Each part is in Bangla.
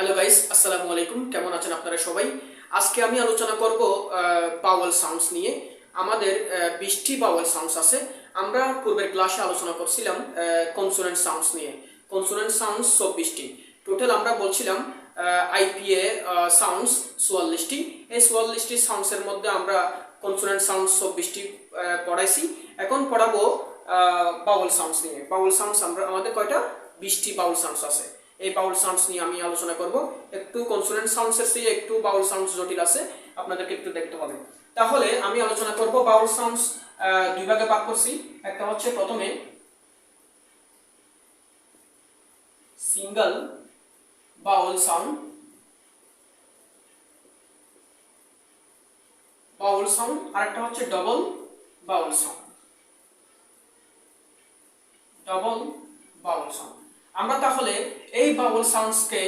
হ্যালো গাইস, আসসালামু আলাইকুম। কেমন আছেন আপনারা সবাই? আজকে আমি আলোচনা করব ভাওয়েল সাউন্ডস নিয়ে। আমাদের 20টি ভাওয়েল সাউন্ডস আছে। আমরা পূর্বের ক্লাসে আলোচনা করছিলাম কনসোনেন্ট সাউন্ডস নিয়ে। কনসোনেন্ট সাউন্ডস 24টি। টোটাল আমরা বলছিলাম আইপিএ সাউন্ডস 44টি। এই 44টি সাউন্ডসের মধ্যে আমরা কনসোনেন্ট সাউন্ডস 24টি পড়াইছি। এখন পড়াবো ভাওয়েল সাউন্ডস নিয়ে। ভাওয়েল সাউন্ডস আমাদের কয়টা? 20টি ভাওয়েল সাউন্ডস আছে। এই ভাওয়েল সাউন্ডস নিয়ে আমি আলোচনা করব। একটু কনসোনেন্ট সাউন্ডসের চেয়ে একটু ভাওয়েল সাউন্ডস জটিল আছে, আপনাদেরকে একটু দেখতে হবে। তাহলে আমি আলোচনা করব ভাওয়েল সাউন্ডস দুই ভাগে ভাগ করছি। একটা হচ্ছে প্রথমে সিঙ্গেল ভাওয়েল সাউন্ড, আর একটা হচ্ছে ডাবল ভাওয়েল সাউন্ড। আমরা তাহলে এই ভাওয়েল সাউন্ডসকে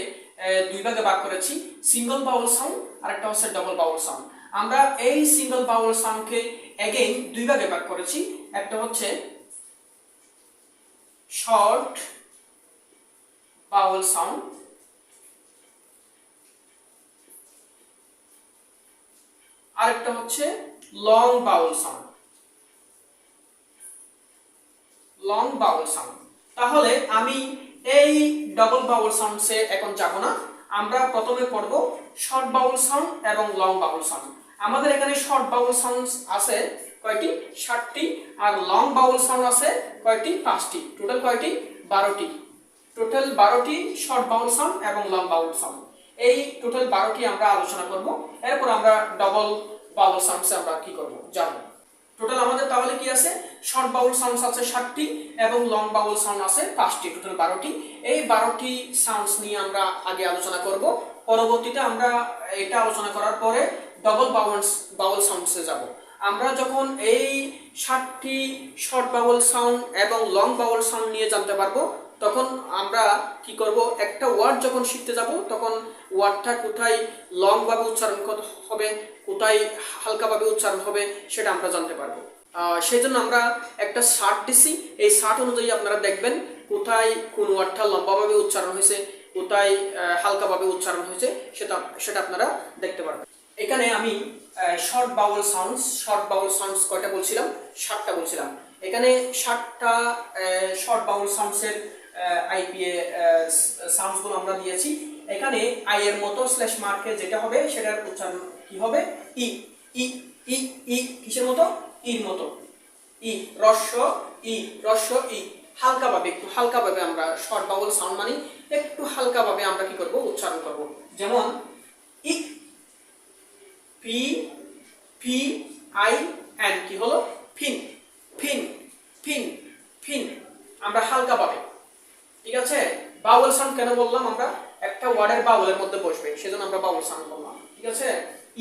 দুই ভাগে ভাগ করেছি, সিঙ্গেল ভাওয়েল সাউন্ড আর একটা হচ্ছে ডাবল ভাওয়েল সাউন্ড। আমরা এই সিঙ্গেল ভাওয়েল সাউন্ডকে এগেইন দুই ভাগে ভাগ করেছি। একটা হচ্ছে শর্ট ভাওয়েল সাউন্ড আর একটা হচ্ছে লং ভাওয়েল সাউন্ড। তাহলে আমি এই ডাবল ভাওয়েল সাউন্ডসে এখন যাব না। আমরা প্রথমে পড়ব শর্ট ভাওয়েল সাউন্ড এবং লং ভাওয়েল সাউন্ড। আমাদের এখানে শর্ট ভাওয়েল সাউন্ডস আছে কয়টি? 7টি। আর লং ভাওয়েল সাউন্ড আছে কয়টি? 5টি। টোটাল কয়টি? 12টি। টোটাল 12টি শর্ট ভাওয়েল সাউন্ড এবং লং ভাওয়েল সাউন্ড। এই টোটাল 12টি আমরা আলোচনা করব। এরপর আমরা ডাবল ভাওয়েল সাউন্ডসে আমরা কি করব যাব। টোটাল আমাদের তাহলে কি আছে? শর্ট ভাওয়েল সাউন্ডস আছে 7টি এবং লং ভাওয়েল সাউন্ড আছে 5টি। টোটাল 12টি। এই 12টি সাউন্ডস নিয়ে আমরা আগে আলোচনা করব। পরবর্তীতে আমরা এটা আলোচনা করার পরে ডাবল ভাওয়েল সাউন্ডসে যাব। আমরা যখন এই 7টি শর্ট ভাওয়েল সাউন্ড এবং লং ভাওয়েল সাউন্ড নিয়ে জানতে পারবো, তখন আমরা কি করব? একটা ওয়ার্ড যখন শিখতে যাব, তখন ওয়ার্ডটা কোথায় লং ভাবে উচ্চারণ হবে, কোথায় হালকাভাবে উচ্চারণ হবে, সেটা আমরা জানতে পারবো। সেই জন্য আমরা একটা শার্ট দিছি। এই শার্ট অনুযায়ী আপনারা দেখবেন কোথায় কোন ওয়ার্ডটা লম্বাভাবে উচ্চারণ হয়েছে, কোথায় হালকাভাবে উচ্চারণ হয়েছে, সেটা আপনারা দেখতে পারবেন। এখানে আমি শর্ট ভাওয়েল সাউন্ডস কয়টা বলছিলাম? 7টা বলছিলাম। এখানে 7টা শর্ট ভাওয়েল সাউন্ডসের আইপিএ সাউন্ডসগুলো আমরা দিয়েছি। এখানে আই এর মতো স্ল্যাশ মার্কে যেটা হবে সেটার উচ্চারণ কি হবে? ই ই ই ই। কিসের মতো? ইর মতো। ই রস্য ই। একটু হালকাভাবে আমরা শর্ট ভাওয়েল সাউন্ড মানে একটু হালকাভাবে আমরা কি করব? উচ্চারণ করব। যেমন E P P I N, কি হলো? ফিন ফিন ফিন ফিন। আমরা হালকাভাবে, ঠিক আছে? ভাওয়েল সাউন্ড কেন বললাম? আমরা একটা ওয়ার্ডের ভাওয়েলের মধ্যে বসবে, সেজন্য আমরা ভাওয়েল সাউন্ড বললাম, ঠিক আছে?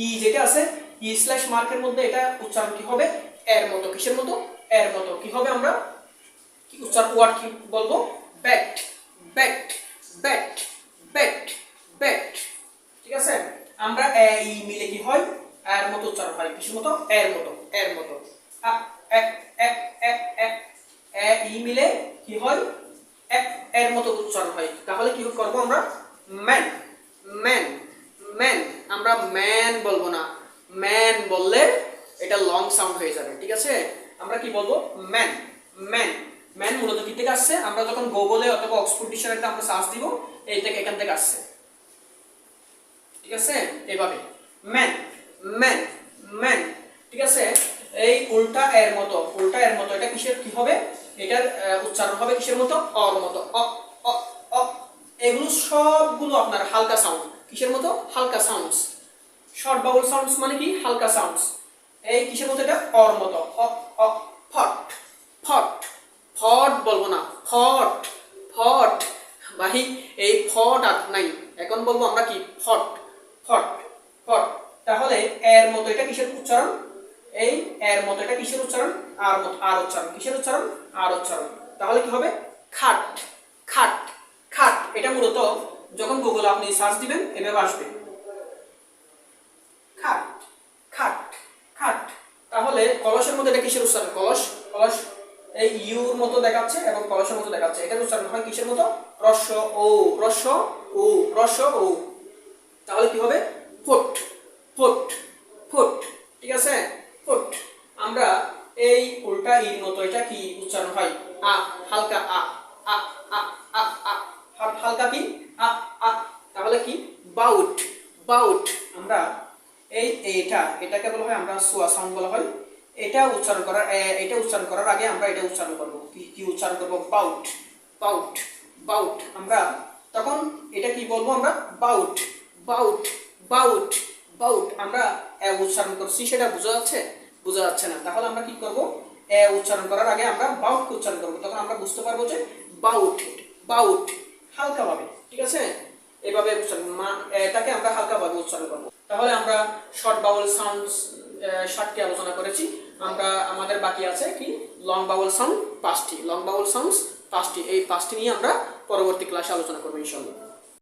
ই যেটা আছে, ই স্ল্যাশ মার্কের মধ্যে, এটা উচ্চারণ কি হবে? এর মতো। কিসের মতো? এর মতো। কি হবে? আমরা কি উচ্চারণ ওয়ার্ড কি বলবো? Bat bat bat bat bat, ঠিক আছে? আমরা এ ই মিলে কি হয়? এর মতো উচ্চারণ হয়। কিসের মতো? এর মতো। আ এ এ এ এ এ ই মিলে কি হয়? এর মতো উচ্চারণ হয়। তাহলে কি করব আমরা? Man man man. আমরা ম্যান বলবো না। ম্যান বললে এটা লং সাউন্ড হয়ে যাবে, ঠিক আছে? আমরা কি বলবো? Man man man. মূলত কি থেকে আসছে? আমরা যখন গুগলে অথবা অক্সফোর্ড ডিকশনারিতে আমরা সার্চ দিব, এখান থেকে আসছে, ঠিক আছে? এইভাবে ম্যান ম্যান ম্যান, ঠিক আছে? এই উল্টা এর মতো এটা কিসের কি হবে? এটার উচ্চারণ হবে কিসের মতো? অর মতো। অ অ অ। এগুলো সবগুলো আপনার হালকা সাউন্ড। কিসের মতো? হালকা সাউন্ডস। শর্ট ভাওয়েল সাউন্ডস মানে কি? হালকা সাউন্ডস। এই কিসের মতো? এটা অর মতো। অ অ। ফট ফট ফট বলবো না, ফট ফট। ভাই এই ফট আর নাই, এখন বলবো আমরা কি? ফট ফট ফট। তাহলে এর মতো এটা কিসের উচ্চারণ? এই এর মতো এটা কিসের উচ্চারণ? আর মতো। আর উচ্চারণ। কিসের উচ্চারণ? আর উচ্চারণ। তাহলে কি হবে? খাট খাট খাট। এটা মূলত যখন গুগলে আপনি সার্চ দিবেন এভাবে আসবে, খাট খাট খাট। তাহলে কলসের মধ্যে এটা কিসের উচ্চারণ? কলস কলস। এই ইউর মতো দেখাচ্ছে এবং কলসের মতো দেখাচ্ছে। এটার উচ্চারণ হয় কিসের মতো? রস্য ও, রস্য ও, রস্য ও। তাহলে কি হবে? Foot, foot, foot. ঠিক আছে, ফুট। আমরা এই উল্টা ইর মতো এটা কি উচ্চারণ হয়? আ, হালকা আ, আ, আ, আ, আ, হালকা কি আ, আ। তাহলে কি? Bout, bout. আমরা এই এটাকে বলা হয়, আমরা সোয়া সাউন্ড বলা হয়। এটা উচ্চারণ করার আগে আমরা এটা উচ্চারণ করব। কি উচ্চারণ করব? Bout, bout, bout. আমরা তখন এটা কি বলবো? আমরা বাউট, বাউট, বাউট, বাউট। আমরা উচ্চারণ করছি, সেটা বোঝা যাচ্ছে? বোঝা যাচ্ছে না। তাহলে আমরা কি করব? উচ্চারণ করার আগে আমরা বাউট উচ্চারণ করব, তখন আমরা বুঝতে পারবো যে বাউট, বাউট, হালকা ভাবে। ঠিক আছে, এভাবে এটাকে আমরা হালকা ভাবে উচ্চারণ করব। তাহলে আমরা শর্ট বাউল সাউন্ডস 7টি আলোচনা করেছি। আমাদের বাকি আছে কি? লং বাউল সাউন্ড 5টি, লং বাউল সাউন্ডস 5টি। এই 5টি নিয়ে আমরা পরবর্তী ক্লাসে আলোচনা করব ইনশাআল্লাহ।